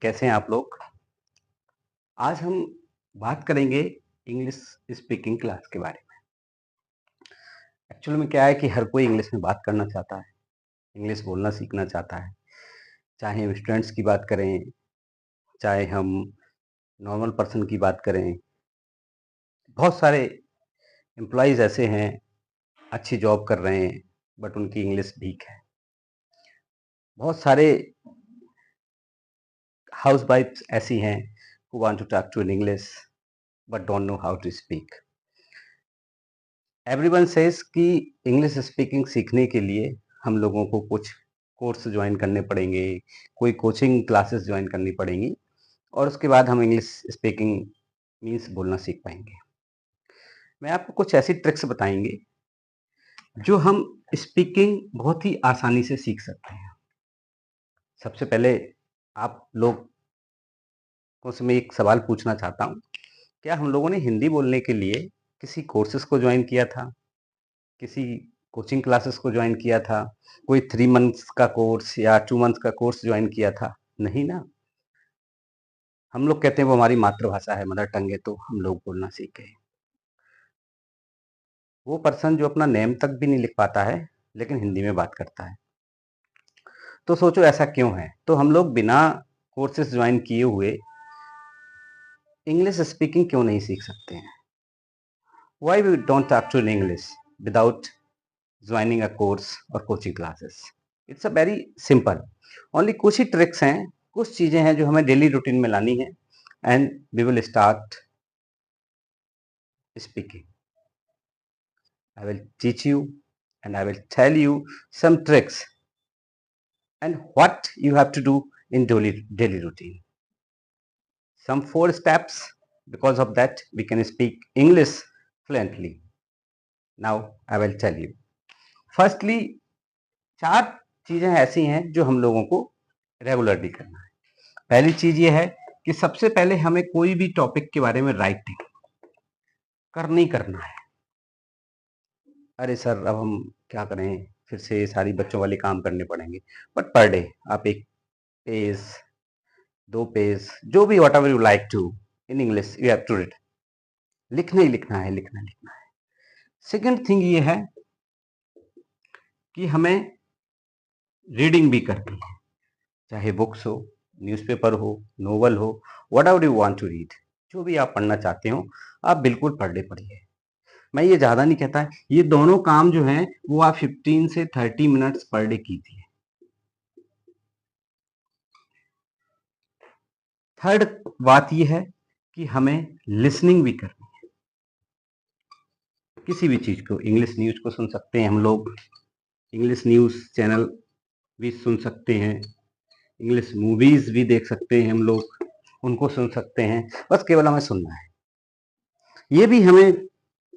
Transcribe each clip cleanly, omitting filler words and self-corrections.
कैसे हैं आप लोग? आज हम बात करेंगे इंग्लिश स्पीकिंग क्लास के बारे में। एक्चुअली में क्या है कि हर कोई इंग्लिश में बात करना चाहता है, इंग्लिश बोलना सीखना चाहता है। चाहे हम स्टूडेंट्स की बात करें, चाहे हम नॉर्मल पर्सन की बात करें। बहुत सारे एम्प्लॉइज़ ऐसे हैं, अच्छी जॉब कर रहे हैं, बट उनकी इंग्लिश वीक है। बहुत सारे हाउसवाइफ्स ऐसी हैं who want to talk to in English but don't know how to speak. Everyone says कि इंग्लिश स्पीकिंग सीखने के लिए हम लोगों को कुछ कोर्स ज्वाइन करने पड़ेंगे, कोई कोचिंग क्लासेस ज्वाइन करनी पड़ेंगी और उसके बाद हम इंग्लिश स्पीकिंग मीन्स बोलना सीख पाएंगे। मैं आपको कुछ ऐसी ट्रिक्स बताएंगे जो हम स्पीकिंग बहुत ही आसानी से सीख सकते हैं। सबसे पहले आप लोगों से मैं एक सवाल पूछना चाहता हूँ, क्या हम लोगों ने हिंदी बोलने के लिए किसी कोर्सेज को ज्वाइन किया था, किसी कोचिंग क्लासेस को ज्वाइन किया था, कोई 3 मंथ्स का कोर्स या 2 मंथ्स का कोर्स ज्वाइन किया था? नहीं ना। हम लोग कहते हैं वो हमारी मातृभाषा है, मदर टंग है, तो हम लोग बोलना सीख गए। वो पर्सन जो अपना नेम तक भी नहीं लिख पाता है लेकिन हिंदी में बात करता है, तो सोचो ऐसा क्यों है? तो हम लोग बिना कोर्सेज ज्वाइन किए हुए इंग्लिश स्पीकिंग क्यों नहीं सीख सकते हैं? Why we don't talk to in English without joining a course और coaching classes? It's a very simple. Only कुछ ही ट्रिक्स हैं, कुछ चीजें हैं जो हमें डेली रूटीन में लानी है and we will start speaking. I will teach you and I will tell you some tricks and what you have to do in daily routine. Some 4 steps, because of that we can speak English fluently. Now I will tell you. Firstly, 4 चीजें ऐसी हैं जो हम लोगों को regularly करना है। पहली चीज ये है कि सबसे पहले हमें कोई भी टॉपिक के बारे में राइटिंग करनी करना है। अरे सर, अब हम क्या करें, फिर से सारी बच्चों वाले काम करने पड़ेंगे। बट पर डे आप 1 पेज, 2 पेज, जो भी whatever you like to in English you have to read. लिखना ही लिखना है, लिखना लिखना है। सेकंड थिंग ये है कि हमें रीडिंग भी करनी है, चाहे बुक्स हो, न्यूज़पेपर हो, नोवेल हो, whatever you want to read. जो भी आप पढ़ना चाहते हो आप बिल्कुल पढ़िए। मैं ये ज़्यादा नहीं कहता है, ये दोनों काम जो हैं वो आप 15 से 30 मिनट्स पर डे कीजिए। थर्ड बात ये है कि हमें लिसनिंग भी करनी है। किसी भी चीज़ को, इंग्लिश न्यूज़ को सुन सकते हैं हम लोग, इंग्लिश न्यूज़ चैनल भी सुन सकते हैं, इंग्लिश मूवीज़ भी देख सकते हैं हम लोग, उनको सुन सकते हैं। बस केवल हमें सुनना है। ये भी हमें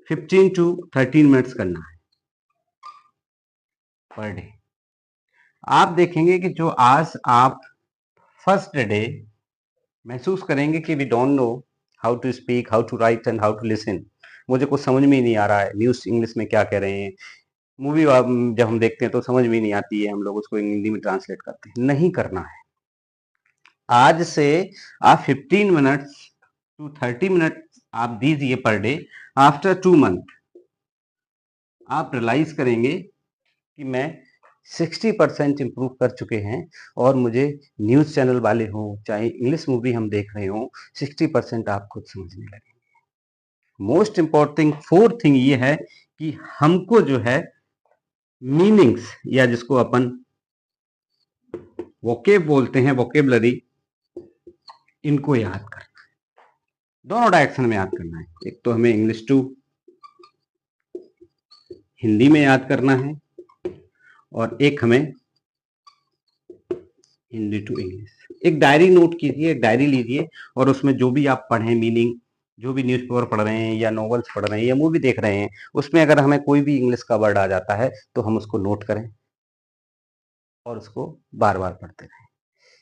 15 टू 13 मिनट्स करना है पर डे। आप देखेंगे कि जो आज आप फर्स्ट डे महसूस करेंगे कि we don't know how to speak, how to write and how to listen. मुझे कुछ समझ में ही नहीं आ रहा है, न्यूज़ इंग्लिश में क्या कह रहे हैं। मूवी जब हम देखते हैं तो समझ में नहीं आती है, हम लोग उसको हिंदी में ट्रांसलेट करते हैं। नहीं करना है। आज से आप 15 मिनट्स टू 30 मिनट्स आप दीजिए पर डे। आफ्टर 2 मंथ आप रियलाइज करेंगे कि मैं 60% इम्प्रूव कर चुके हैं और मुझे न्यूज़ चैनल वाले हों चाहे इंग्लिश मूवी हम देख रहे हों, 60% आप खुद समझने लगेंगे। मोस्ट इम्पोर्टेंट 4th थिंग ये है कि हमको जो है मीनिंग्स, या जिसको अपन वोकेब बोलते हैं, वोकेबलरी, इनको याद करना है। दोनों डायरेक्शन में याद करना है। एक तो हमें इंग्लिश टू हिंदी में याद करना है और एक हमें हिंदी टू इंग्लिश। एक डायरी नोट कीजिए, एक डायरी लीजिए और उसमें जो भी आप पढ़ें मीनिंग, जो भी न्यूज़पेपर पढ़ रहे हैं या नॉवेल्स पढ़ रहे हैं या मूवी देख रहे हैं, उसमें अगर हमें कोई भी इंग्लिश का वर्ड आ जाता है तो हम उसको नोट करें और उसको बार बार पढ़ते रहें।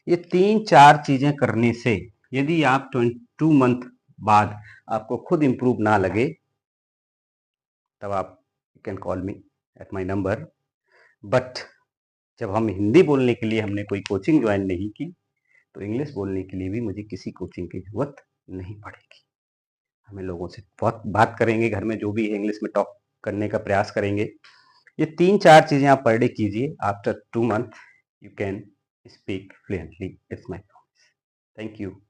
ये 3-4 चीजें करने से यदि आप 22 मंथ बाद आपको खुद इंप्रूव ना लगे, तब आप can call me at my number. But जब हम हिंदी बोलने के लिए हमने कोई कोचिंग ज्वाइन नहीं की, तो इंग्लिश बोलने के लिए भी मुझे किसी कोचिंग की ज़रूरत नहीं पड़ेगी। हमें लोगों से बहुत बात करेंगे, घर में जो भी है इंग्लिश में टॉक करने का प्रयास करेंगे। ये 3-4 चीज़ें आप पर डे कीजिए। After 2 month you can speak fluently, it's my promise. Thank you.